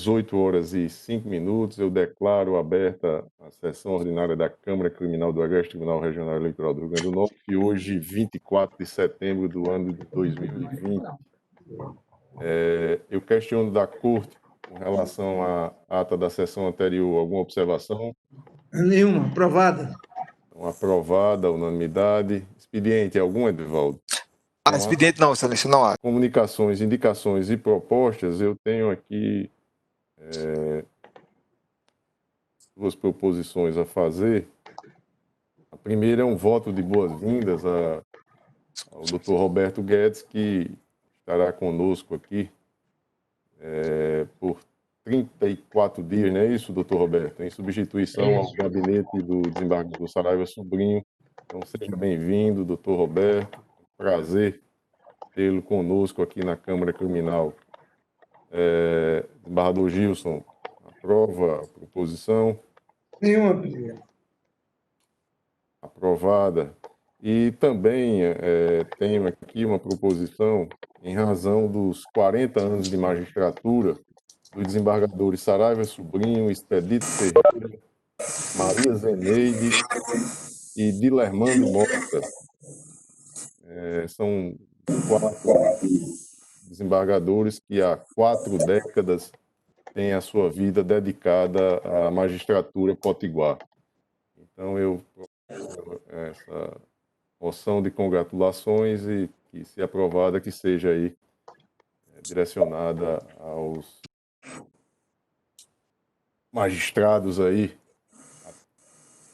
18h05, eu declaro aberta a sessão ordinária da Câmara Criminal do Agreste Tribunal Regional Eleitoral do Rio Grande do Norte, e hoje, 24 de setembro do ano de 2020, eu questiono da Corte com relação à ata da sessão anterior. Alguma observação? Nenhuma. Aprovada. Então, aprovada, unanimidade. Expediente algum, Edivaldo? Expediente não, excelência, não há. Comunicações, indicações e propostas, eu tenho aqui duas proposições a fazer. A primeira é um voto de boas-vindas ao Dr. Roberto Guedes, que estará conosco aqui por 34 dias, não é isso, doutor Roberto? Em substituição ao gabinete do desembargador Saraiva Sobrinho. Então, seja bem-vindo, doutor Roberto. Prazer tê-lo conosco aqui na Câmara Criminal. Desembargador Gilson, aprova a proposição? Nenhuma, presidente. Aprovada. E também tenho aqui uma proposição em razão dos 40 anos de magistratura dos desembargadores Saraiva Sobrinho, Expedito Ferreira, Maria Zeneide e Dilermando Mota. São 4 desembargadores que há 4 décadas têm a sua vida dedicada à magistratura potiguar. Então, eu proponho essa moção de congratulações e que, se aprovada, que seja aí direcionada aos magistrados aí, há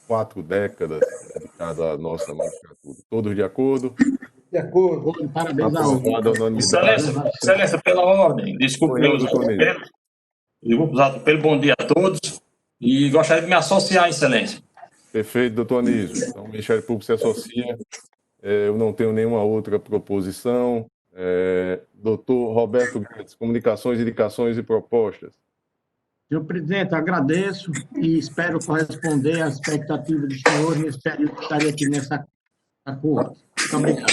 4 décadas dedicados à nossa magistratura. Todos de acordo? De acordo. Parabéns ao Aprovada a unanimidade. Excelência, pela ordem, desculpe pelos atropelos. Bom dia a todos e gostaria de me associar, Excelência. Perfeito, doutor Anísio. Então, o Ministério Público se associa. Eu não tenho nenhuma outra proposição. Doutor Roberto Guedes, comunicações, indicações e propostas. Senhor presidente, agradeço e espero corresponder às expectativas do senhor nesse período que estarei aqui nessa corte. Muito obrigado.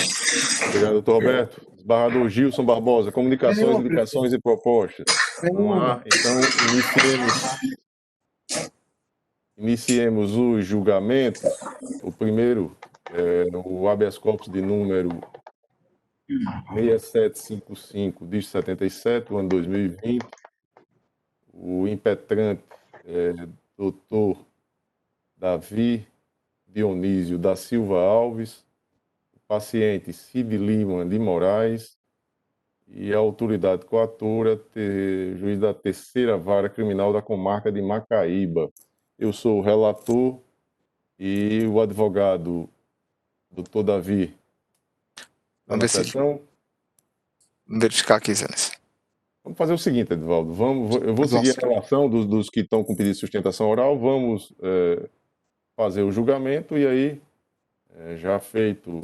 Obrigado, doutor Roberto. Desembargador Gilson Barbosa, comunicações, indicações e propostas. Vamos lá, então iniciemos os julgamentos. O primeiro é o habeas corpus de número 6755, de 77, ano 2020. O impetrante é doutor Davi Dionísio da Silva Alves, o paciente Cid Lima de Moraes e a autoridade coatora, juiz da terceira vara criminal da comarca de Macaíba. Eu sou o relator e o advogado doutor Davi. Vamos verificar aqui, excelência. Vamos fazer o seguinte, Edvaldo. Eu vou seguir a relação dos que estão com pedido de sustentação oral. Vamos fazer o julgamento e aí, já feito o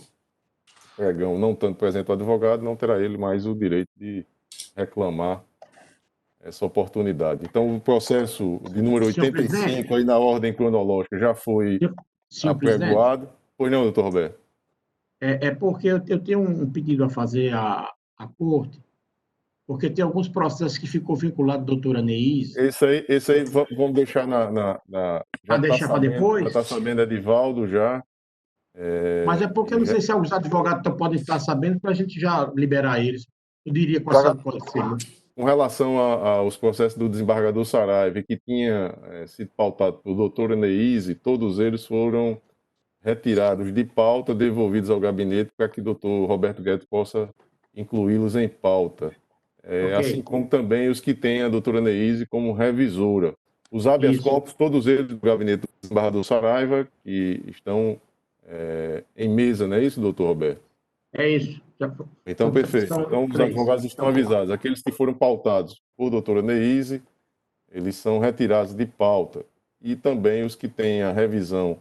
pregão, não tanto presente o advogado, não terá ele mais o direito de reclamar essa oportunidade. Então, o processo de número 85, aí na ordem cronológica, já foi apregoado. Pois não, doutor Roberto? Porque eu tenho um pedido a fazer à corte, porque tem alguns processos que ficou vinculado à doutora Neise. Esse aí vamos deixar Para deixar para depois? Já está sabendo, Edivaldo, já. Mas é porque eu não sei se alguns advogados podem estar sabendo para a gente já liberar eles. Eu diria que essa pode ser. Com relação aos processos do desembargador Saraiva, que tinha sido pautado por doutora Neise, todos eles foram retirados de pauta, devolvidos ao gabinete para que o doutor Roberto Guedes possa incluí-los em pauta. Assim como também os que têm a doutora Neise como revisora. Os habeas corpus, todos eles do gabinete do desembargador Saraiva, que estão em mesa, não é isso, doutor Roberto? É isso. Então, perfeito. Então, os advogados estão avisados. Aqueles que foram pautados por doutora Neise, eles são retirados de pauta. E também os que têm a revisão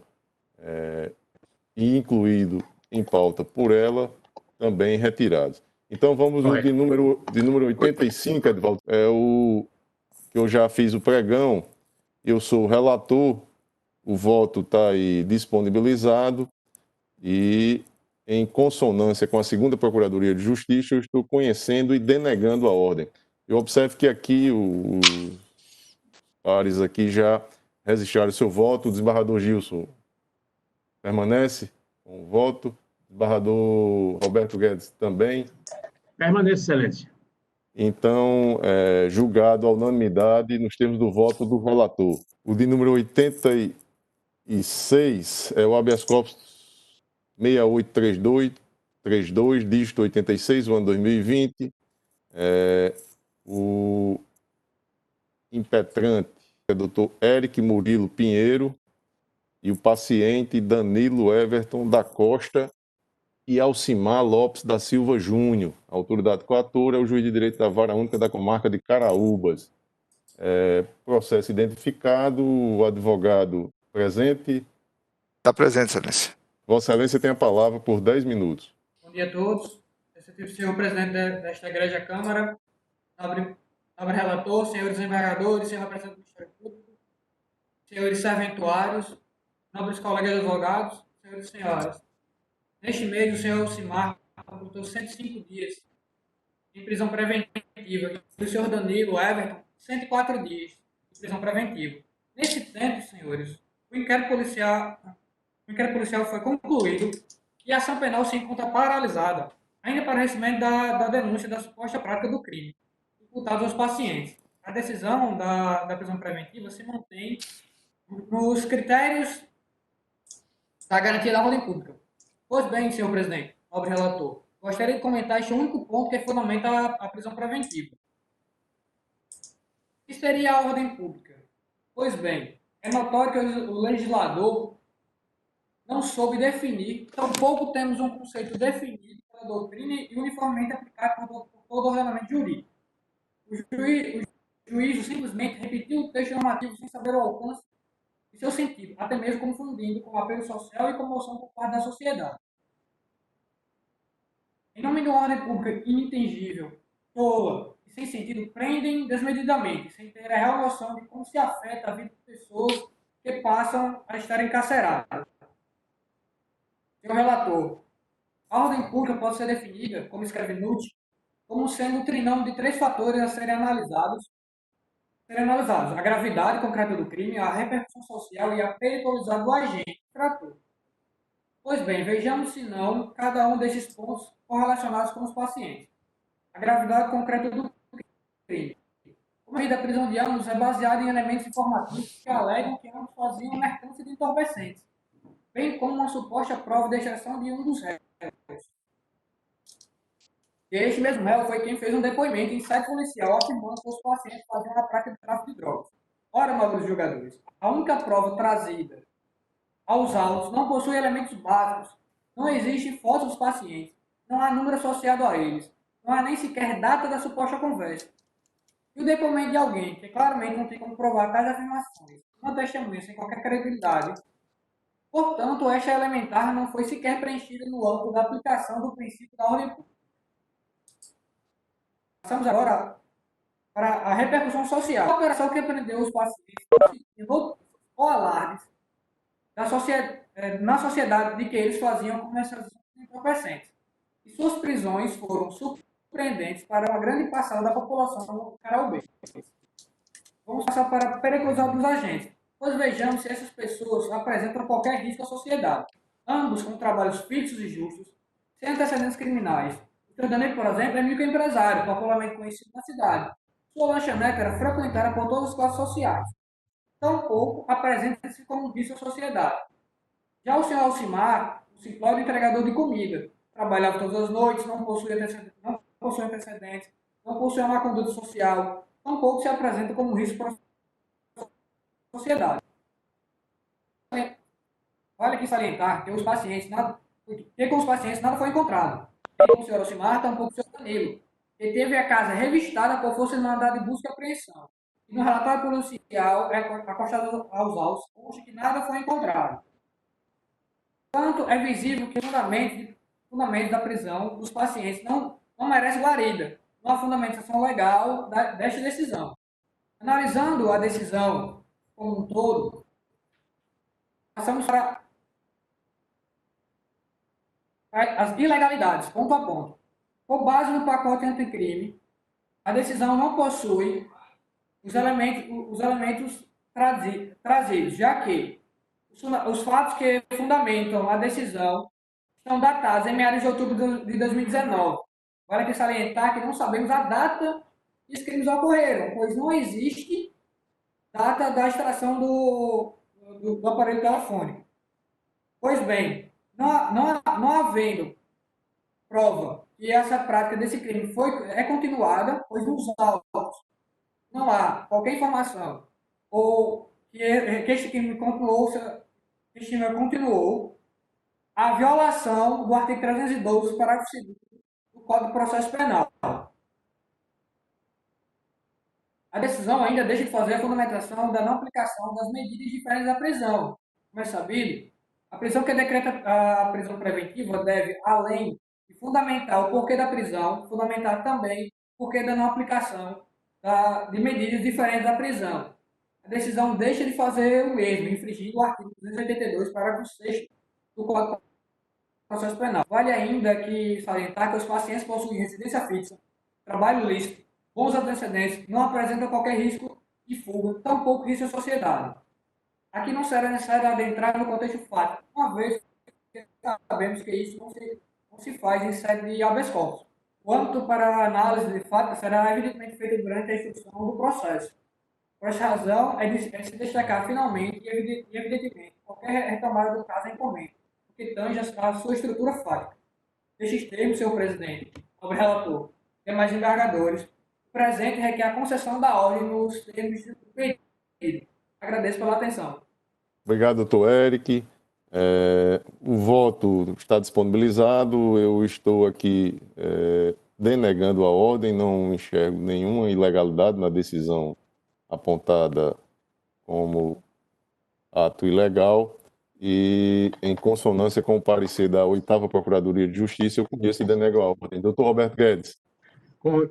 e incluído em pauta por ela, também retirados. Então, vamos ao de número 85, Edvaldo. É o que eu já fiz o pregão. Eu sou o relator, o voto está aí disponibilizado e, em consonância com a 2ª Procuradoria de Justiça, eu estou conhecendo e denegando a ordem. Eu observo que aqui os pares aqui já registraram seu voto. O desembargador Gilson permanece com o voto. O desembargador Roberto Guedes também. Permaneço, excelência. Então, julgado à unanimidade nos termos do voto do relator. O de número 86 é o habeas corpus 6832, dígito 86, o ano 2020. O impetrante é o doutor Eric Murilo Pinheiro e o paciente Danilo Everton da Costa e Alcimar Lopes da Silva Júnior. A autoridade coatora é o juiz de direito da Vara Única da Comarca de Caraúbas. Processo identificado, o advogado presente. Está presente, excelência. Vossa Excelência tem a palavra por 10 minutos. Bom dia a todos. Excelentíssimo senhor presidente desta Igreja Câmara, nobre relator, senhores desembargadores, senhor representante do Ministério Público, senhores serventuários, nobres colegas advogados, senhores e senhoras. Neste mês, o senhor Alcimar completou 105 dias em prisão preventiva e o senhor Danilo Everton 104 dias de prisão preventiva. Nesse tempo, senhores, o inquérito policial foi concluído e a ação penal se encontra paralisada, ainda para o recebimento da denúncia da suposta prática do crime, imputados aos pacientes. A decisão da prisão preventiva se mantém nos critérios da garantia da ordem pública. Pois bem, senhor presidente, nobre relator, gostaria de comentar este único ponto que fundamenta a prisão preventiva. O que seria a ordem pública? Pois bem, é notório que o legislador não soube definir, tampouco temos um conceito definido pela doutrina e uniformemente aplicado por todo o ordenamento jurídico. O juízo simplesmente repetiu o texto normativo sem saber o alcance e seu sentido, até mesmo confundindo com apelo social e comoção por parte da sociedade. Em nome de uma ordem pública inintangível, tola e sem sentido, prendem desmedidamente, sem ter a real noção de como se afeta a vida de pessoas que passam a estar encarceradas. Senhor relator, a ordem pública pode ser definida, como escreve Nutt, como sendo um trinômio de 3 fatores a serem analisados. A gravidade concreta do crime, a repercussão social e a periculosidade do agente infrator. Pois bem, vejamos se não cada um desses pontos correlacionados com os pacientes. A gravidade concreta do crime. O meio da prisão de ambos é baseado em elementos informativos que alegam que ambos faziam mercância de entorpecentes, bem como uma suposta prova de extração de um dos réus. E este mesmo réu foi quem fez um depoimento em sede policial afirmando que os pacientes faziam a prática de tráfico de drogas. Ora, nobres jogadores, a única prova trazida aos autos não possui elementos básicos, não existe fotos dos pacientes, não há número associado a eles, não há nem sequer data da suposta conversa. E o depoimento de alguém que claramente não tem como provar tais afirmações, uma testemunha sem qualquer credibilidade. Portanto, esta elementar não foi sequer preenchida no âmbito da aplicação do princípio da ordem pública. Passamos agora para a repercussão social. A operação que prendeu os pacientes ou alardes na sociedade de que eles faziam comercialização de entorpecentes. E suas prisões foram surpreendentes para uma grande parcela da população caraúbense. Vamos passar para a periculosidade dos agentes. Pois vejamos se essas pessoas apresentam qualquer risco à sociedade, ambos com trabalhos fixos e justos, sem antecedentes criminais. O Sr. Danilo, por exemplo, é microempresário, popularmente conhecido na cidade. Sua lanchonete era frequentada por todas as classes sociais. Tampouco apresenta-se como vício à sociedade. Já o Sr. Alcimar, o simplório entregador de comida, trabalhava todas as noites, não possui antecedentes, não possui uma conduta social, tampouco se apresenta como risco para a sociedade. Vale aqui salientar que com os pacientes nada foi encontrado. Nem com o Sr. Alcimar, tampouco com o Sr. Danilo, que teve a casa revistada por força de mandado de busca e apreensão. E no relatório policial, acostado aos autos, consta que nada foi encontrado. Portanto, é visível que o fundamento da prisão dos pacientes não merece guarida, não há fundamentação legal desta decisão. Analisando a decisão como um todo, passamos para as ilegalidades, ponto a ponto. Com base no pacote anticrime, a decisão não possui os elementos trazidos, já que os fatos que fundamentam a decisão estão datados em meados de outubro de 2019. Vale aqui salientar que não sabemos a data que os crimes ocorreram, pois não existe data da extração do aparelho telefônico. Pois bem, não havendo prova que essa prática desse crime é continuada, pois nos autos não há qualquer informação ou que este crime continuou, a violação do artigo 312, parágrafo 2º do Código de Processo Penal. A decisão ainda deixa de fazer a fundamentação da não aplicação das medidas diferentes da prisão. Como é sabido, a prisão que decreta a prisão preventiva deve, além de fundamentar o porquê da prisão, fundamentar também o porquê da não aplicação de medidas diferentes da prisão. A decisão deixa de fazer o mesmo, infringindo o artigo 282, parágrafo 6º do Código de Processo Penal. Vale ainda que salientar que os pacientes possuem residência fixa, trabalho lícito, bons antecedentes, não apresentam qualquer risco de fuga, tampouco risco à sociedade. Aqui não será necessário adentrar no contexto fático, uma vez que sabemos que isso não se faz em sede de habeas corpus. O âmbito para a análise de fato será evidentemente feito durante a instrução do processo. Por essa razão, é de se destacar finalmente e evidentemente qualquer retomada do caso em comento, porque tange a sua estrutura fática. Nestes termos, senhor presidente, nobre relator, demais embargadores, o presente requer a concessão da ordem nos termos do pedido. Agradeço pela atenção. Obrigado, doutor Eric. O voto está disponibilizado. Eu estou aqui denegando a ordem, não enxergo nenhuma ilegalidade na decisão apontada como ato ilegal e, em consonância com o parecer da 8ª Procuradoria de Justiça, eu conheço e denego a ordem. Doutor Roberto Guedes.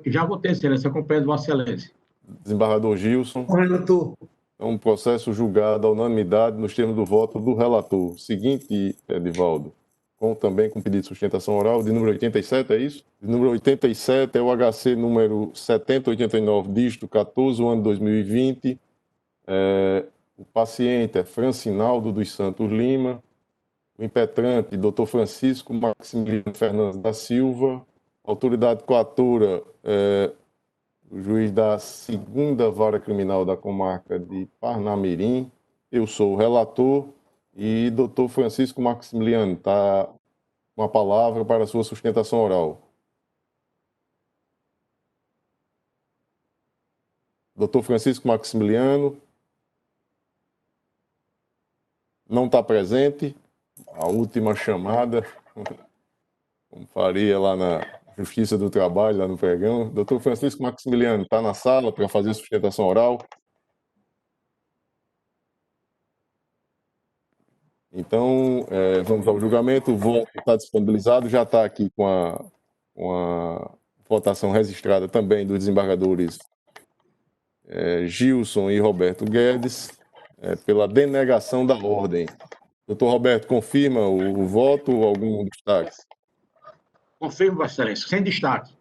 Já votei, excelência, acompanho de Vossa Excelência. Desembargador Gilson. Relator. É um processo julgado à unanimidade nos termos do voto do relator. Seguinte, Edivaldo, também com pedido de sustentação oral, de número 87, é isso? De número 87 é o HC número 7089, dígito 14, ano 2020. O paciente é Francinaldo dos Santos Lima. O impetrante, Dr. Francisco Maximiliano Fernandes da Silva. Autoridade coatora, o juiz da 2ª Vara Criminal da Comarca de Parnamirim. Eu sou o relator e Dr. Francisco Maximiliano está com a palavra para a sua sustentação oral. Dr. Francisco Maximiliano não está presente. A última chamada, como faria lá na Justiça do Trabalho, lá no pregão. Doutor Francisco Maximiliano está na sala para fazer sustentação oral. Então, vamos ao julgamento. O voto está disponibilizado, já está aqui com a votação registrada também dos desembargadores Gilson e Roberto Guedes, pela denegação da ordem. Doutor Roberto, confirma o voto ou algum destaque? Confirmo, Vossa Excelência, sem destaque.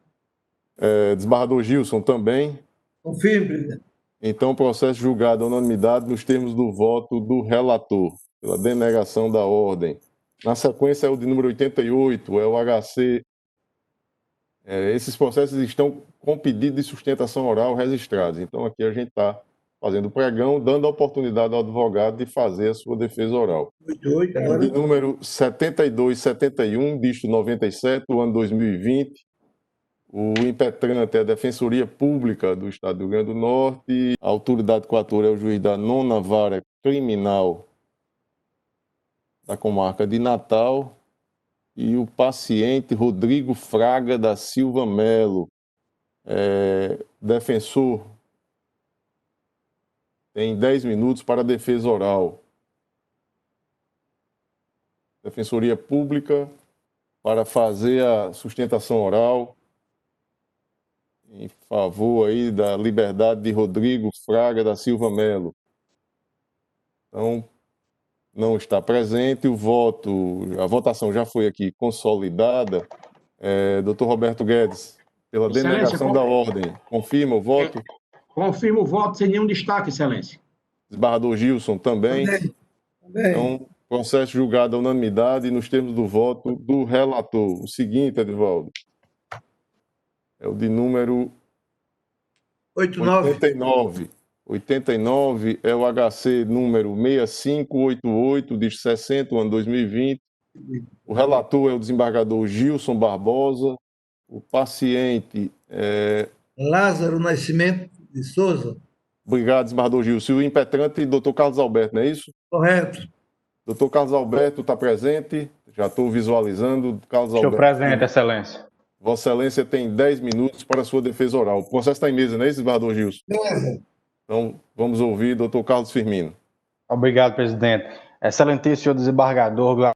Desembargador Gilson também. Confirmo, presidente. Então, processo julgado à unanimidade nos termos do voto do relator, pela denegação da ordem. Na sequência, é o de número 88, é o HC. Esses processos estão com pedido de sustentação oral registrados. Então, aqui a gente está fazendo o pregão, dando a oportunidade ao advogado de fazer a sua defesa oral. 88, agora. De número 7271, dígito 97, do ano 2020, o impetrante é a Defensoria Pública do Estado do Rio Grande do Norte, a autoridade coatora é o juiz da 9ª Vara Criminal da Comarca de Natal e o paciente Rodrigo Fraga da Silva Melo, defensor, tem 10 minutos para a defesa oral. Defensoria Pública, para fazer a sustentação oral em favor aí da liberdade de Rodrigo Fraga da Silva Melo. Então, não está presente. A votação já foi aqui consolidada. Doutor Roberto Guedes, pela denegação da ordem, confirma o voto? Confirmo o voto sem nenhum destaque, Excelência. Desembargador Gilson também. Também. Então, processo julgado à unanimidade nos termos do voto do relator. O seguinte, Edivaldo, é o de número 89. 89. 89 é o HC número 6588, de 60, ano 2020. O relator é o desembargador Gilson Barbosa. O paciente é... Lázaro Nascimento de Souza. Obrigado, desembargador Gilson. E o impetrante, doutor Carlos Alberto, não é isso? Correto. Doutor Carlos Alberto está presente? Já estou visualizando. Carlos Estou Alberto. presente, Excelência. Vossa Excelência tem 10 minutos para a sua defesa oral. O processo está em mesa, não é isso, desembargador Gilson? Beleza. Então, vamos ouvir doutor Carlos Firmino. Obrigado, presidente. Excelentíssimo senhor desembargador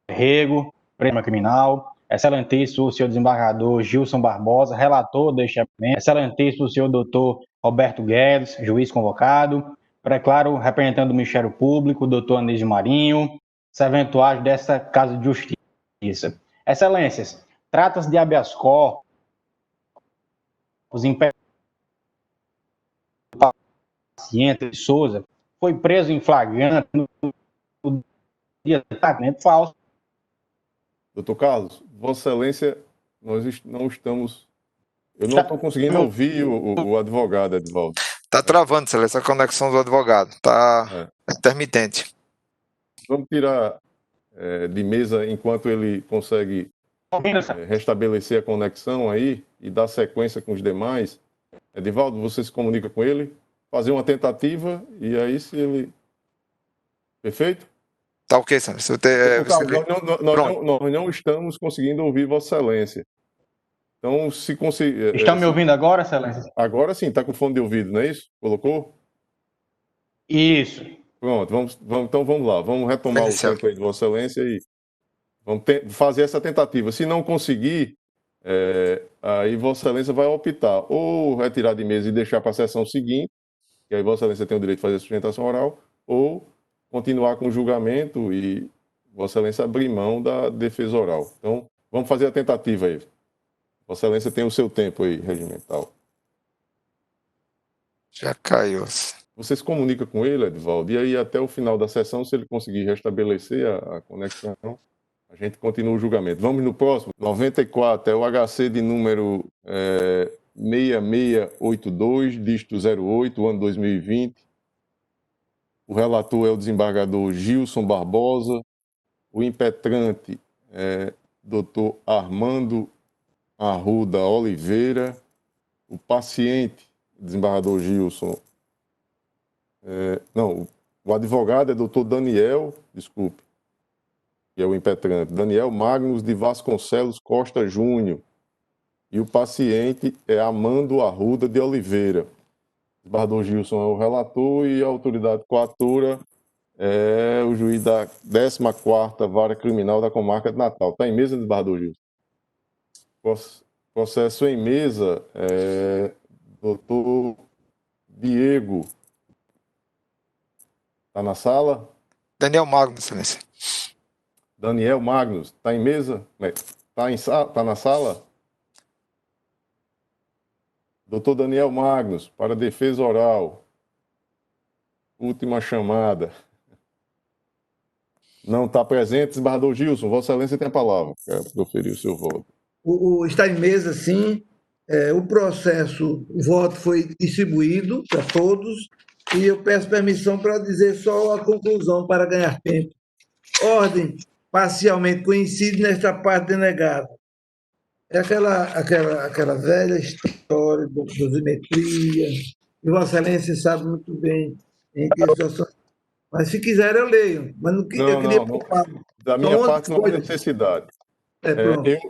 Rego, prêmio criminal. Excelentíssimo senhor desembargador Gilson Barbosa, relator deste evento. Excelentíssimo senhor doutor Roberto Guedes, juiz convocado. Preclaro, representando o Ministério Público, doutor Anísio Marinho, serventuário desta Casa de Justiça. Excelências, trata-se de habeas corpus, paciente de Souza, foi preso em flagrante no dia do tratamento falso. Doutor Carlos, Vossa Excelência, nós não estamos... Eu não estou conseguindo ouvir o advogado, Edivaldo. Tá travando, Excelência, a conexão do advogado. Tá intermitente. Vamos tirar de mesa enquanto ele consegue restabelecer a conexão aí e dar sequência com os demais. Edivaldo, você se comunica com ele, fazer uma tentativa e aí se ele... Perfeito? Tá ok, Excelência. Nós não estamos conseguindo ouvir Vossa Excelência. Então, se conseguir... Estão me ouvindo agora, Excelência? Agora sim, está com fone de ouvido, não é isso? Colocou? Isso. Pronto, então vamos lá. Vamos retomar o tempo aí de Vossa Excelência e vamos fazer essa tentativa. Se não conseguir, aí Vossa Excelência vai optar ou retirar de mesa e deixar para a sessão seguinte, que aí Vossa Excelência tem o direito de fazer a sustentação oral, ou continuar com o julgamento e Vossa Excelência abrir mão da defesa oral. Então, vamos fazer a tentativa aí. Vossa Excelência tem o seu tempo aí, regimental. Já caiu. Você se comunica com ele, Edivaldo, e aí até o final da sessão, se ele conseguir restabelecer a conexão, a gente continua o julgamento. Vamos no próximo. 94 é o HC de número 6682, dígito 08, ano 2020. O relator é o desembargador Gilson Barbosa. O impetrante é doutor Armando Arruda Oliveira. O paciente, desembargador Gilson... o advogado é doutor Daniel, desculpe, que é o impetrante, Daniel Magnus de Vasconcelos Costa Júnior. E o paciente é Amando Arruda de Oliveira. O desembargador Gilson é o relator e a autoridade coatora é o juiz da 14ª Vara Criminal da Comarca de Natal. Está em mesa, desembargador Gilson? Processo em mesa, doutor Diego. Está na sala? Daniel Magnus, Excelência. Daniel Magnus, está em mesa? Está na sala? Doutor Daniel Magnus, para defesa oral. Última chamada. Não está presente, desembargador Gilson. Vossa Excelência tem a palavra. Quero proferir o seu voto. Está em mesa, sim. O processo, o voto foi distribuído para todos e eu peço permissão para dizer só a conclusão para ganhar tempo. Ordem parcialmente coincide nesta parte denegada. É aquela velha história da dosimetria, e Vossa Excelência sabe muito bem em que situação. Mas se quiser eu leio, mas eu queria poupar. Da minha parte não há necessidade.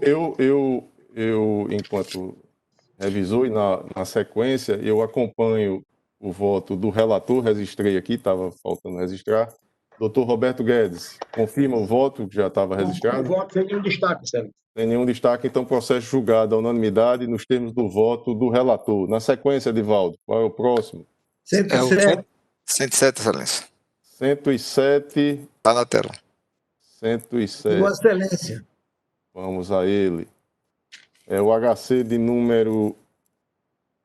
Eu, enquanto revisor e na sequência, eu acompanho o voto do relator, registrei aqui, estava faltando registrar. Doutor Roberto Guedes, confirma o voto que já estava registrado? O voto sem nenhum destaque, Sérgio. Sem nenhum destaque, então processo julgado à unanimidade nos termos do voto do relator. Na sequência, Edivaldo, qual é o próximo? 107. 107, Excelência. 107. Está na tela. 107. Vossa Excelência. Vamos a ele. é o HC de número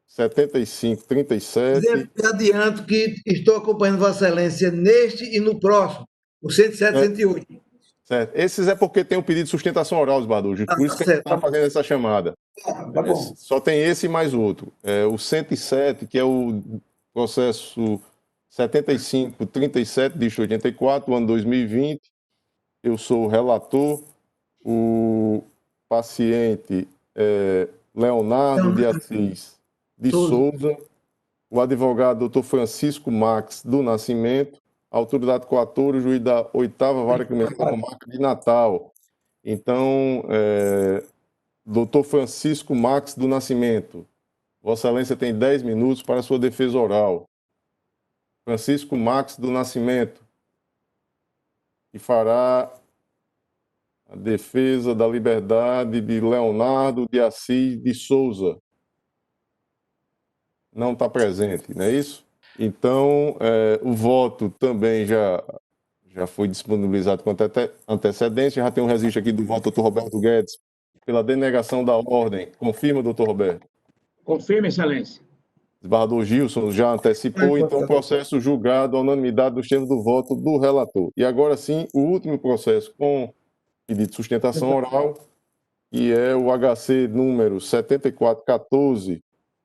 7537. Eu adianto que estou acompanhando Vossa Excelência neste e no próximo, o 107 e 108. Certo. Esses é porque tem um pedido de sustentação oral, Osmar Júlio, por isso que a gente está fazendo essa chamada. Tá bom. Só tem esse e mais outro. O 107, que é o processo 7537, dígito 84, ano 2020. Eu sou o relator. O paciente é Leonardo de Assis de Souza. O advogado doutor Francisco Max do Nascimento. Autoridade coatora, juiz da 8ª Vara Criminal da Comarca de Natal. Então, doutor Francisco Max do Nascimento, Vossa Excelência tem 10 minutos para sua defesa oral. Francisco Max do Nascimento, que fará a defesa da liberdade de Leonardo de Assis de Souza. Não está presente, não é isso? Então, o voto também já foi disponibilizado com antecedência. Já tem um registro aqui do voto do doutor Roberto Guedes pela denegação da ordem. Confirma, doutor Roberto? Confirma, Excelência. Desembargador Gilson já antecipou, então o processo julgado à unanimidade dos termos do voto do relator. E agora sim, o último processo com pedido de sustentação oral, que é o HC número 7414,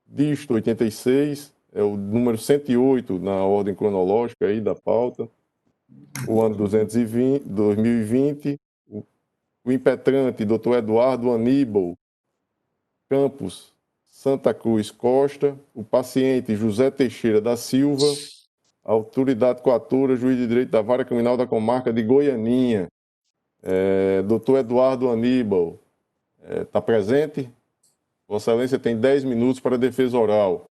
dígito 86, é o número 108 na ordem cronológica aí da pauta, o ano 2020, o impetrante, doutor Eduardo Aníbal Campos Santa Cruz Costa, o paciente José Teixeira da Silva, autoridade coatora, juiz de direito da Vara Criminal da Comarca de Goianinha. Doutor Eduardo Aníbal, está presente? Vossa Excelência tem 10 minutos para defesa oral.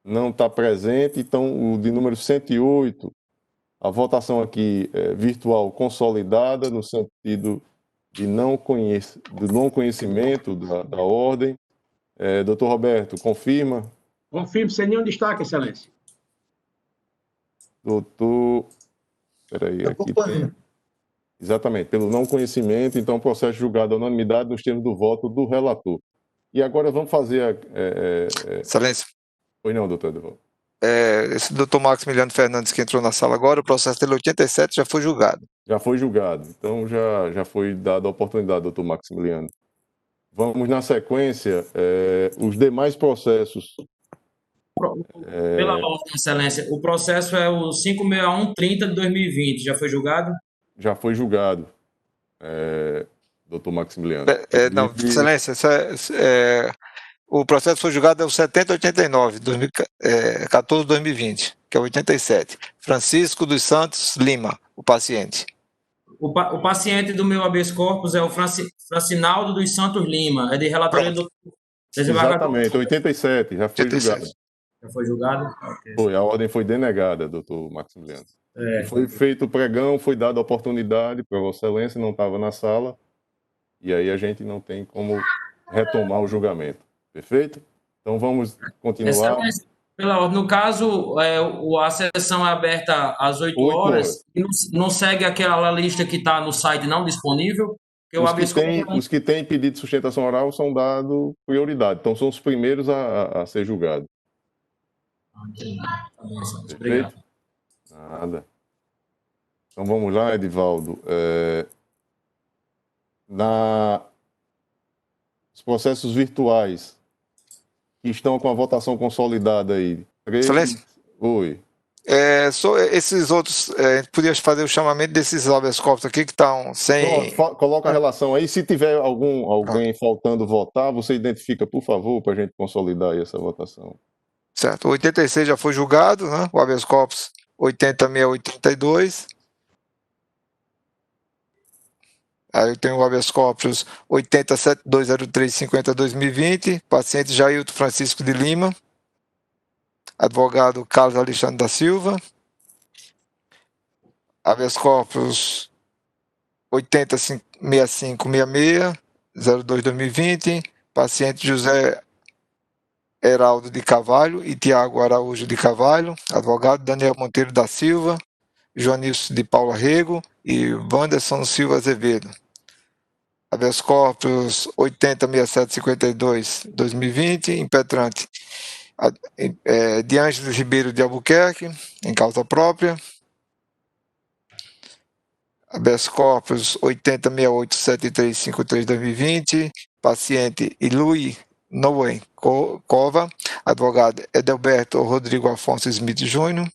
Não está presente, então o de número 108, a votação aqui é virtual consolidada, no sentido de não conhecimento da ordem. Doutor Roberto, confirma? Confirmo, sem nenhum destaque, Excelência. Doutor... Espera aí, aqui tem... Exatamente, pelo não conhecimento, então processo julgado à unanimidade nos termos do voto do relator. E agora vamos fazer Excelência. Pois não, doutor Eduardo. Esse doutor Maximiliano Fernandes que entrou na sala agora, o processo dele 87 já foi julgado. Já foi julgado, então já foi dada a oportunidade, doutor Maximiliano. Vamos na sequência, os demais processos. Pela ordem, Excelência, o processo é o 56130 de 2020, já foi julgado? Já foi julgado, doutor Maximiliano. Não, Excelência, o processo foi julgado é o 7089, 2014-2020, que é o 87. Francisco dos Santos Lima, o paciente. O paciente do meu habeas corpus é o Francinaldo dos Santos Lima, é de relatoria do... Exatamente, 87, já foi 87. Julgado. Já foi julgado? Okay. Foi, a ordem foi denegada, doutor Maximiliano. Foi feito o pregão, foi dada a oportunidade para Vossa Excelência, não estava na sala, e aí a gente não tem como retomar o julgamento. Perfeito? Então vamos continuar. Pela ordem, no caso, a sessão é aberta às 8 horas e não segue aquela lista que está no site não disponível? Os que têm pedido de sustentação oral são dados prioridade, então são os primeiros a ser julgados. Obrigado. Nada. Então vamos lá, Edivaldo. Os processos virtuais que estão com a votação consolidada aí. Excelência? Oi. Esses outros, a gente podia fazer o chamamento desses habeas corpus aqui que estão sem... Coloca a relação aí. Se tiver alguém faltando votar, você identifica, por favor, para a gente consolidar aí essa votação. Certo. O 86 já foi julgado, né? O habeas corpus 80.682. Aí eu tenho o habeas corpus 80.7203.50/2020, paciente Jailton Francisco de Lima, advogado Carlos Alexandre da Silva, habeas corpus 80.6566/02/2020, paciente José Heraldo de Carvalho e Tiago Araújo de Carvalho, advogado Daniel Monteiro da Silva, Joanilson de Paula Rego e Wanderson Silva Azevedo. Habeas corpus 80.6752/2020, impetrante de Ângeles Ribeiro de Albuquerque, em causa própria. Habeas corpus 80.687353/2020, paciente Ilui Noen Cova, advogado Edelberto Rodrigo Afonso Smith Júnior.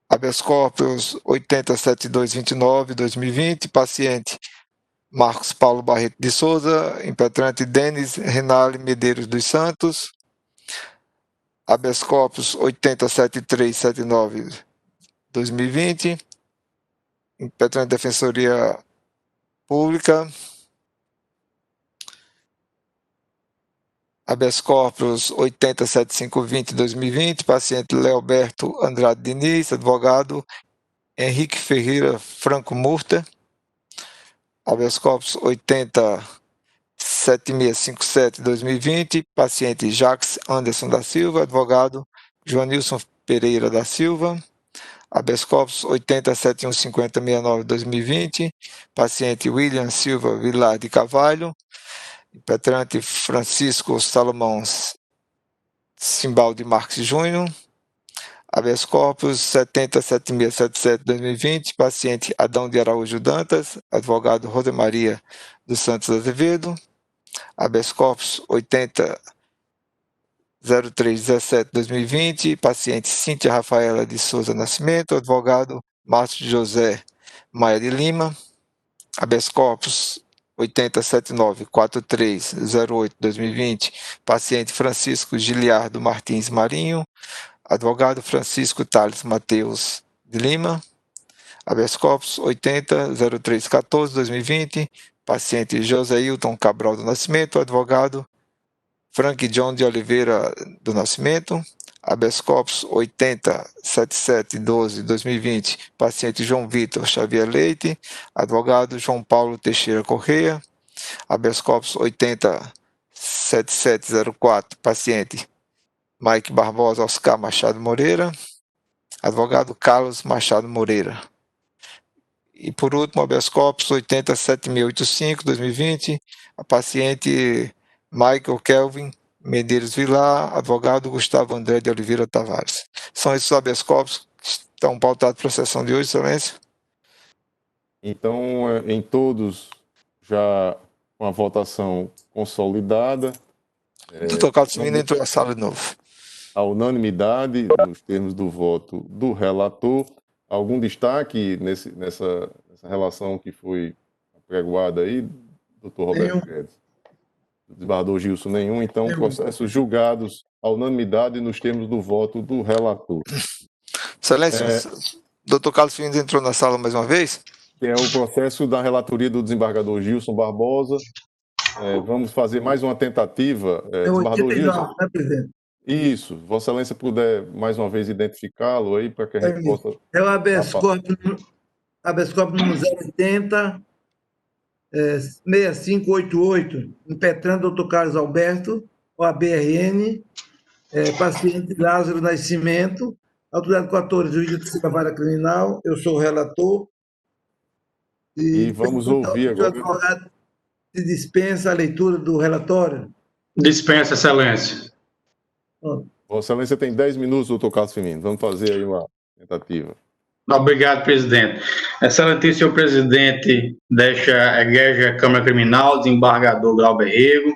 Habeas corpus 80.7229/2020, paciente Marcos Paulo Barreto de Souza, impetrante Denis Renale Medeiros dos Santos. Habeas corpus 80.7379/2020, impetrante Defensoria Pública. Habeas corpus 80.7520/2020, paciente Leoberto Andrade Diniz, advogado Henrique Ferreira Franco Murta. Habeas corpus 80.7657/2020, paciente Jacques Anderson da Silva, advogado Joanilson Pereira da Silva. Habeas corpus 80.7150/2020, paciente William Silva Vilar de Carvalho, impetrante Francisco Salomão Simbaldi Marques Júnior. Habeas corpus 77.077/2020, paciente Adão de Araújo Dantas, advogado Rosemaria dos Santos Azevedo. Habeas corpus 80.0317/2020, paciente Cíntia Rafaela de Souza Nascimento, advogado Márcio José Maia de Lima. Habeas corpus 80.794308/2020, paciente Francisco Giliardo Martins Marinho, advogado Francisco Tales Mateus de Lima. Habeas corpus 80.0314/2020, paciente José Hilton Cabral do Nascimento, advogado Frank John de Oliveira do Nascimento. Habeas corpus 80.7712/2020, paciente João Vitor Xavier Leite, advogado João Paulo Teixeira Correia. Habeas corpus 80.7704, paciente Mike Barbosa Oscar Machado Moreira, advogado Carlos Machado Moreira. E por último, habeas corpus 80.7685/2020, a paciente Michael Kelvin Medeiros Vilar, advogado Gustavo André de Oliveira Tavares. São esses habeas corpus que estão pautados para a sessão de hoje, excelência. Então, em todos, já com a votação consolidada. Doutor Carlos Firmino entrou na sala de novo. A unanimidade, nos termos do voto do relator. Algum destaque nessa relação que foi apregoada aí, doutor Roberto Guedes? Desembargador Gilson, nenhum. Então, processos julgados à unanimidade nos termos do voto do relator. Excelência, doutor Carlos Firmino entrou na sala mais uma vez? Que é o processo da relatoria do desembargador Gilson Barbosa. Vamos fazer mais uma tentativa. Desembargador Gilson. Né, presidente? Isso. Vossa Excelência puder mais uma vez identificá-lo aí para que a gente possa... É o habeas corpus número 080, 6588, impetrando doutor Carlos Alberto, OAB-RN, paciente Lázaro Nascimento, autoridade 14, juiz de terceira vara criminal, eu sou o relator. E vamos ouvir agora. O advogado se dispensa a leitura do relatório? Dispensa, Excelência. Vossa Excelência tem 10 minutos, doutor Carlos Firmino. Vamos fazer aí uma tentativa. Obrigado, presidente. Excelentíssimo senhor presidente desta Egrégia Câmara Criminal, desembargador Glauber Rego,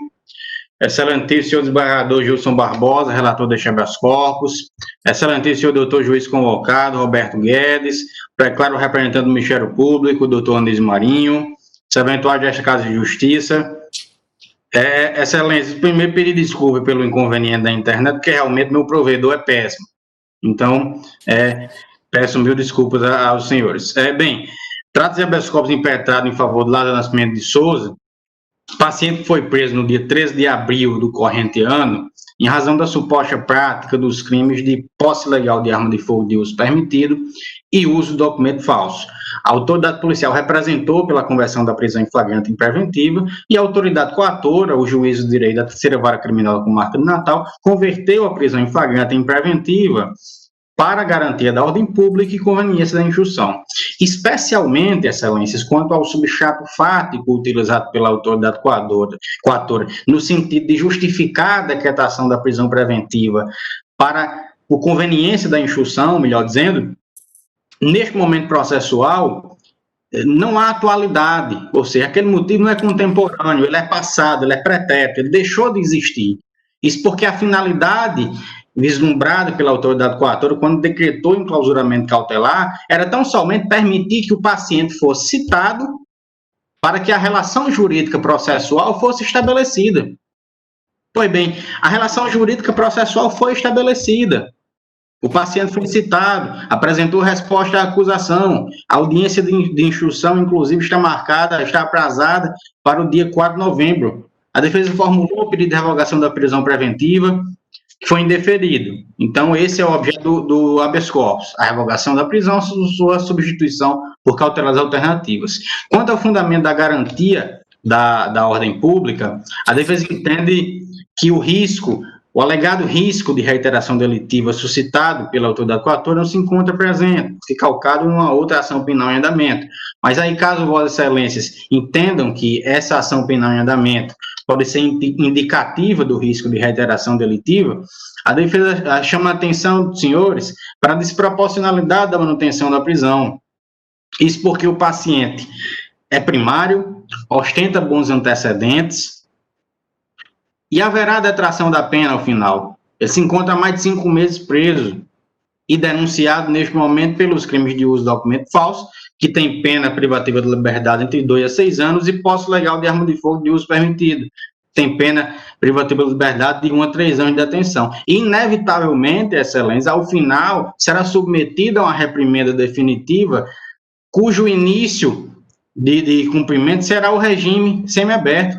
excelentíssimo senhor desembargador Gilson Barbosa, relator deste habeas corpus, excelentíssimo senhor doutor juiz convocado, Roberto Guedes, declaro representante do Ministério Público, doutor Anísio Marinho, serventuário desta Casa de Justiça. Excelência, primeiro pedir desculpa pelo inconveniente da internet, porque realmente meu provedor é péssimo. Então, peço mil desculpas aos senhores. Bem, trata-se de habeas corpus impetrado em favor do Lázaro Nascimento de Souza, paciente foi preso no dia 13 de abril do corrente ano, em razão da suposta prática dos crimes de posse ilegal de arma de fogo de uso permitido e uso de documento falso. A autoridade policial representou pela conversão da prisão em flagrante em preventiva e a autoridade coatora, o juízo de direito da terceira vara criminal com marca de Natal, converteu a prisão em flagrante em preventiva para a garantia da ordem pública e conveniência da instrução, especialmente, excelências, quanto ao substrato fático utilizado pela autoridade coatora, no sentido de justificar a decretação da prisão preventiva para a conveniência da instrução, melhor dizendo, neste momento processual, não há atualidade, ou seja, aquele motivo não é contemporâneo, ele é passado, ele é pretérito, ele deixou de existir. Isso porque a finalidade vislumbrada pela autoridade coatora, quando decretou o enclausuramento cautelar, era tão somente permitir que o paciente fosse citado para que a relação jurídica processual fosse estabelecida. Pois bem, a relação jurídica processual foi estabelecida. O paciente foi citado, apresentou resposta à acusação, a audiência de instrução, inclusive, está aprazada para o dia 4 de novembro. A defesa formulou o pedido de revogação da prisão preventiva, que foi indeferido. Então, esse é o objeto do habeas corpus, a revogação da prisão, sua substituição por cautelas alternativas. Quanto ao fundamento da garantia da ordem pública, a defesa entende que o alegado risco de reiteração delitiva suscitado pela autoridade coatora não se encontra presente, se calcado em uma outra ação penal em andamento. Mas aí, caso Vossas Excelências entendam que essa ação penal em andamento pode ser indicativa do risco de reiteração delitiva, a defesa chama a atenção dos senhores para a desproporcionalidade da manutenção da prisão. Isso porque o paciente é primário, ostenta bons antecedentes e haverá detração da pena ao final. Ele se encontra há mais de 5 meses preso e denunciado neste momento pelos crimes de uso de documento falso, que tem pena privativa de liberdade entre 2 a 6 anos e posse legal de arma de fogo de uso permitido. Tem pena privativa de liberdade de 1 a 3 anos de detenção. E, inevitavelmente, excelência, ao final, será submetido a uma reprimenda definitiva, cujo início de cumprimento será o regime semiaberto.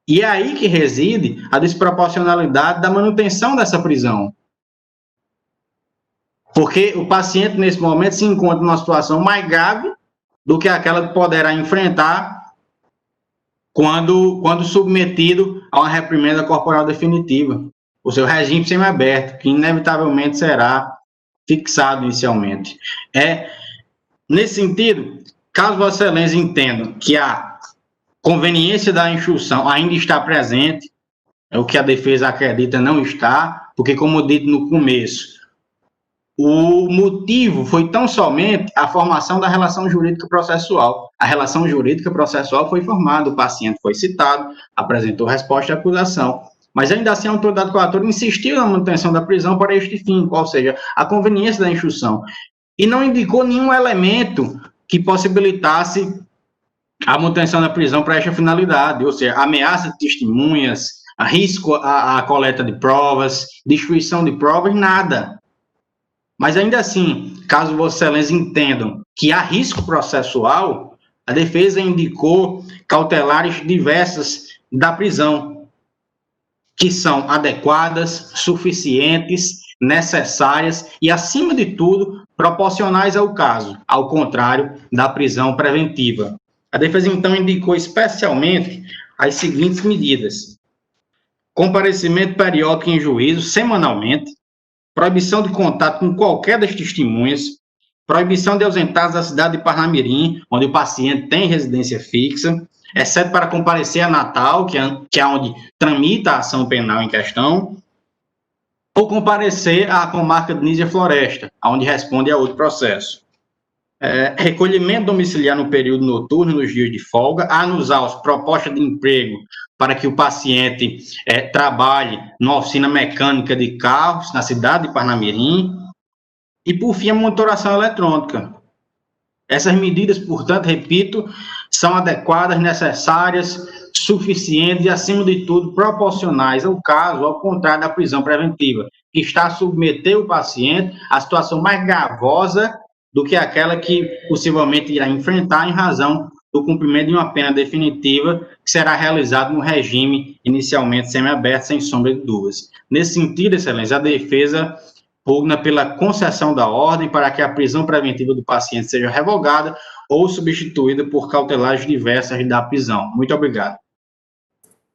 E é aí que reside a desproporcionalidade da manutenção dessa prisão. Porque o paciente, nesse momento, se encontra numa situação mais grave do que aquela que poderá enfrentar quando submetido a uma reprimenda corporal definitiva. O seu regime semiaberto, que inevitavelmente será fixado inicialmente. Nesse sentido, caso Vossa Excelência entendam que a conveniência da instrução ainda está presente, é o que a defesa acredita não está, porque, como dito no começo, o motivo foi tão somente a formação da relação jurídica processual. A relação jurídica processual foi formada, o paciente foi citado, apresentou resposta à acusação, mas ainda assim a autoridade coatora insistiu na manutenção da prisão para este fim, qual seja, a conveniência da instrução, e não indicou nenhum elemento que possibilitasse a manutenção da prisão para esta finalidade, ou seja, ameaça de testemunhas, risco à coleta de provas, destruição de provas, nada. Mas ainda assim, caso Vossas Excelências entendam que há risco processual, a defesa indicou cautelares diversas da prisão, que são adequadas, suficientes, necessárias e, acima de tudo, proporcionais ao caso, ao contrário da prisão preventiva. A defesa, então, indicou especialmente as seguintes medidas: comparecimento periódico em juízo, semanalmente, proibição de contato com qualquer das testemunhas, proibição de ausentar da cidade de Parnamirim, onde o paciente tem residência fixa, exceto para comparecer a Natal, que é onde tramita a ação penal em questão, ou comparecer à comarca de Nísia Floresta, onde responde a outro processo. Recolhimento domiciliar no período noturno, nos dias de folga, anusar propostas de emprego para que o paciente trabalhe numa oficina mecânica de carros na cidade de Parnamirim, e, por fim, a monitoração eletrônica. Essas medidas, portanto, repito, são adequadas, necessárias, suficientes e, acima de tudo, proporcionais ao caso, ao contrário da prisão preventiva, que está a submeter o paciente à situação mais gravosa do que aquela que possivelmente irá enfrentar em razão do cumprimento de uma pena definitiva que será realizado no regime inicialmente semiaberto, sem sombra de dúvidas. Nesse sentido, excelência, a defesa pugna pela concessão da ordem para que a prisão preventiva do paciente seja revogada ou substituída por cautelares diversas da prisão. Muito obrigado.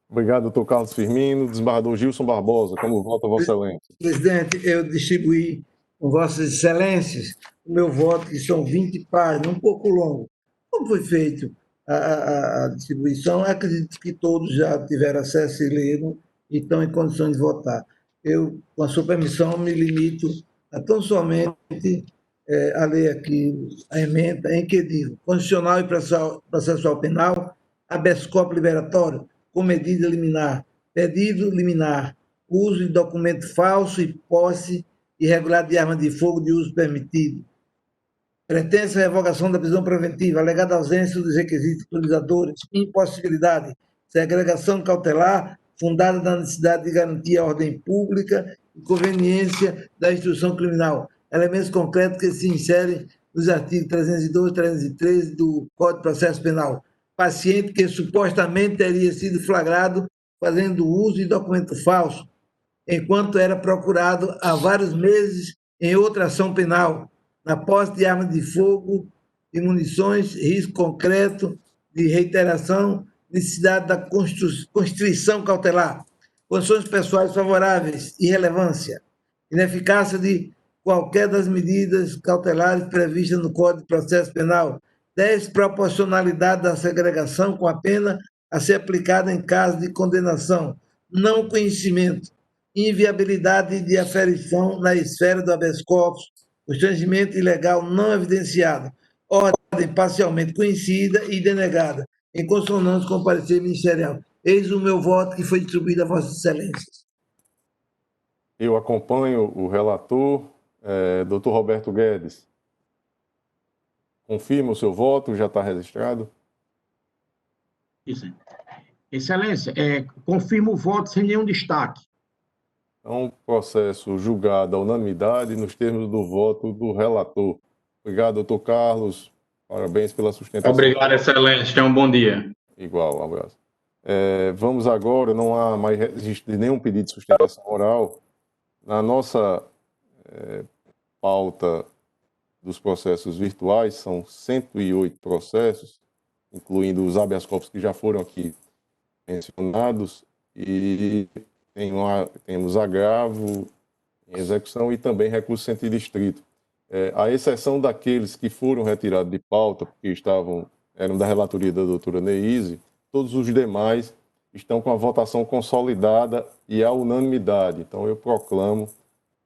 Obrigado, doutor Carlos Firmino. Desembargador Gilson Barbosa, como vota Vossa Excelência? Presidente, eu distribuí com Vossas Excelências, o meu voto, que são 20 páginas, um pouco longo. Como foi feito a distribuição? Acredito que todos já tiveram acesso e leram e estão em condições de votar. Eu, com a sua permissão, me limito a tão somente a ler aqui a emenda em que digo: constitucional e processual penal, habeas corpus liberatório, com medida liminar, pedido liminar, uso de documento falso e posse irregular de arma de fogo de uso permitido, pretensa revogação da prisão preventiva, alegada ausência dos requisitos utilizadores, impossibilidade, segregação cautelar fundada na necessidade de garantir a ordem pública e conveniência da instrução criminal. Elementos concretos que se inserem nos artigos 312 e 313 do Código de Processo Penal. Paciente que supostamente teria sido flagrado fazendo uso de documento falso, enquanto era procurado há vários meses em outra ação penal, na posse de armas de fogo e munições, risco concreto de reiteração, necessidade da constrição cautelar, condições pessoais favoráveis, irrelevância, ineficácia de qualquer das medidas cautelares previstas no Código de Processo Penal, desproporcionalidade da segregação com a pena a ser aplicada em caso de condenação, não conhecimento, inviabilidade de aferição na esfera do habeas corpus, constrangimento ilegal não evidenciado, ordem parcialmente conhecida e denegada, em consonância com o parecer ministerial. Eis o meu voto que foi distribuído a Vossas Excelências. Eu acompanho o relator, Dr. Roberto Guedes. Confirma o seu voto, já está registrado? Isso. Excelência, confirmo o voto sem nenhum destaque. Então, processo julgado à unanimidade nos termos do voto do relator. Obrigado, doutor Carlos. Parabéns pela sustentação. Obrigado, excelência. Tenha um bom dia. Igual, um abraço. Vamos agora, não há mais nenhum pedido de sustentação oral. Na nossa pauta dos processos virtuais, são 108 processos, incluindo os habeas corpus que já foram aqui mencionados, e temos agravo em execução e também recurso sentido estrito. À exceção daqueles que foram retirados de pauta, porque eram da relatoria da doutora Neise, todos os demais estão com a votação consolidada e à unanimidade. Então, eu proclamo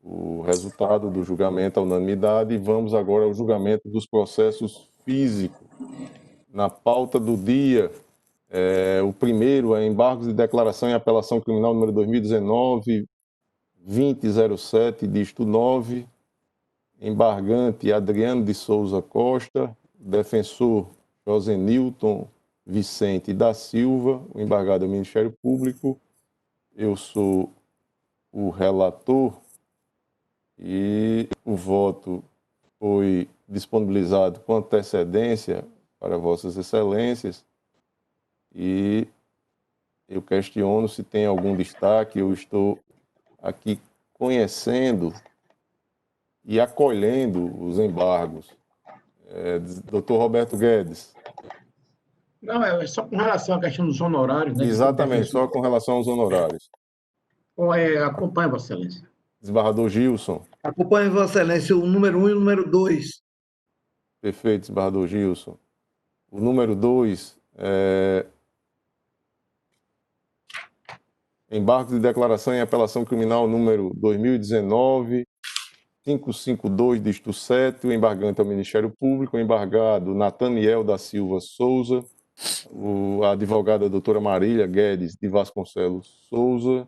o resultado do julgamento à unanimidade e vamos agora ao julgamento dos processos físicos. Na pauta do dia, o primeiro é embargos de declaração e apelação criminal número 2019-2007, dígito 9, embargante Adriano de Souza Costa, defensor Josenilton Vicente da Silva, o embargado é o Ministério Público. Eu sou o relator e o voto foi disponibilizado com antecedência para Vossas Excelências e eu questiono se tem algum destaque. Eu estou aqui conhecendo e acolhendo os embargos. Doutor Roberto Guedes. Não, é só com relação à questão dos honorários, né? Exatamente, só com relação aos honorários. Acompanhe, Vossa Excelência. Desembargador Gilson. Acompanhe, Vossa Excelência, o número 1 e o número 2. Perfeito, desembargador Gilson. O número 2 embargo de declaração em apelação criminal número 2019-552, dígito 7, o embargante é o Ministério Público, o embargado Nataniel da Silva Souza, a advogada doutora Marília Guedes de Vasconcelos Souza.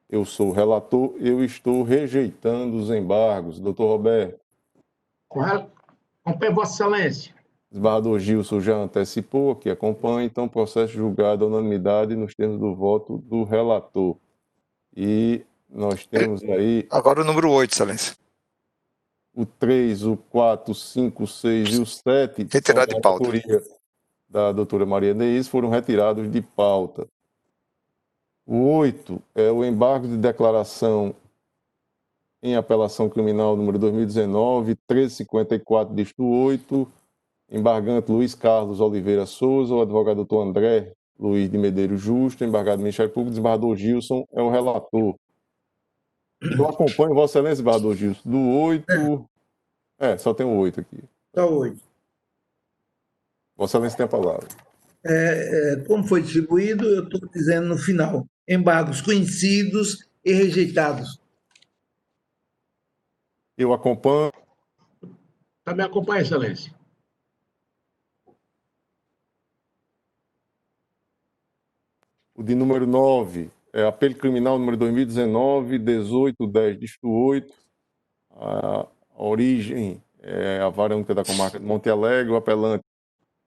Eu sou o relator, eu estou rejeitando os embargos. Doutor Roberto. Acompanhe, Vossa Excelência. Desembargador Gilson já antecipou, que acompanha, então processo julgado à unanimidade nos termos do voto do relator. E nós temos aí... Agora o número 8, Excelência. O 3, o 4, o 5, o 6 e o 7... Retirado de pauta. Da doutora Maria Neise foram retirados de pauta. O 8 é o embargo de declaração em apelação criminal número 2019-1354, dígito 8, embargante Luiz Carlos Oliveira Souza, o advogado doutor André Luiz de Medeiros Justo, embargado do Ministério Público, desembargador Gilson é o relator. Eu acompanho Vossa Excelência, desembargador Gilson, do 8. Só tem o 8 aqui. Só 8. Vossa Excelência tem a palavra. Como foi distribuído, eu estou dizendo no final: embargos conhecidos e rejeitados. Eu acompanho. Também acompanha, Excelência. O de número 9 é apelo criminal número 2019-1810, distrito 8. A origem é a Vara Única da Comarca de Monte Alegre, o apelante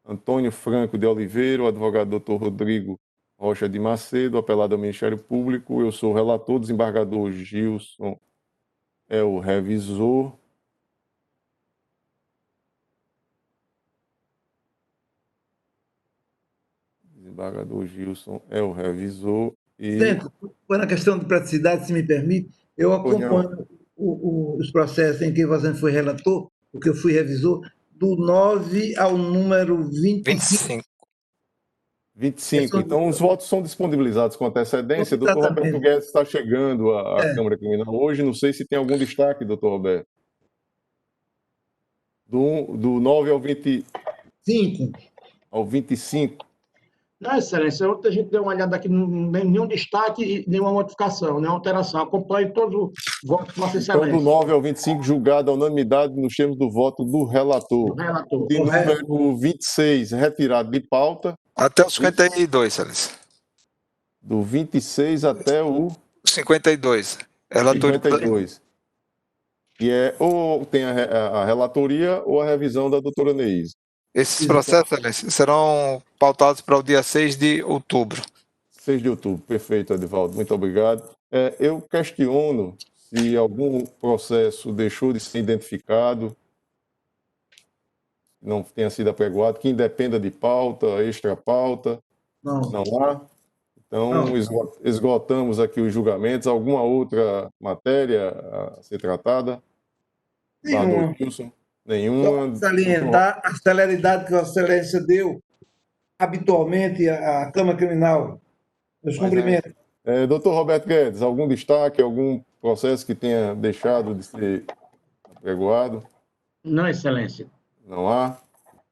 Antônio Franco de Oliveira, o advogado Dr. Rodrigo Rocha de Macedo, apelado ao Ministério Público. Eu sou o relator, desembargador Gilson é o revisor. Desembargador Gilson é o revisor. Presidente, na questão de praticidade, se me permite, eu acompanho os processos em que você foi relator, porque eu fui revisor, do 9 ao número 25. 25. Então, os votos são disponibilizados com antecedência. Doutor Roberto Guedes está chegando à Câmara Criminal hoje. Não sei se tem algum destaque, doutor Roberto. Do 9 ao 25. Ao 25. Não, Excelência, ontem a gente deu uma olhada aqui, nenhum destaque e nenhuma modificação, nenhuma alteração. Acompanhe todo o voto de Vossa Excelência. Então, do 9 ao 25, julgado a unanimidade nos termos do voto do relator. De número 26, retirado de pauta. Até o 52, Excelência. Do 26 até o 52. 52. E ou tem a relatoria ou a revisão da doutora Neise. Esses processos, Excelência, serão pautados para o dia 6 de outubro. 6 de outubro, perfeito, Edivaldo, muito obrigado. Eu questiono se algum processo deixou de ser identificado, não tenha sido apregoado, que independa de pauta, extra pauta. Não há. Então, esgotamos aqui os julgamentos. Alguma outra matéria a ser tratada? Nenhuma. Só salientar a celeridade que Vossa Excelência deu habitualmente à Câmara Criminal. Meus cumprimentos. Doutor Roberto Guedes, algum destaque, algum processo que tenha deixado de ser apregoado? Não, Excelência. Não há?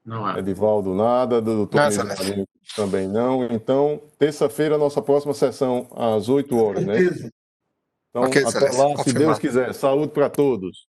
Não há. Edivaldo, nada. Do doutor Neide também não. Então, terça-feira, nossa próxima sessão, às 8 horas, né? Então, até lá, se Deus quiser. Saúde para todos.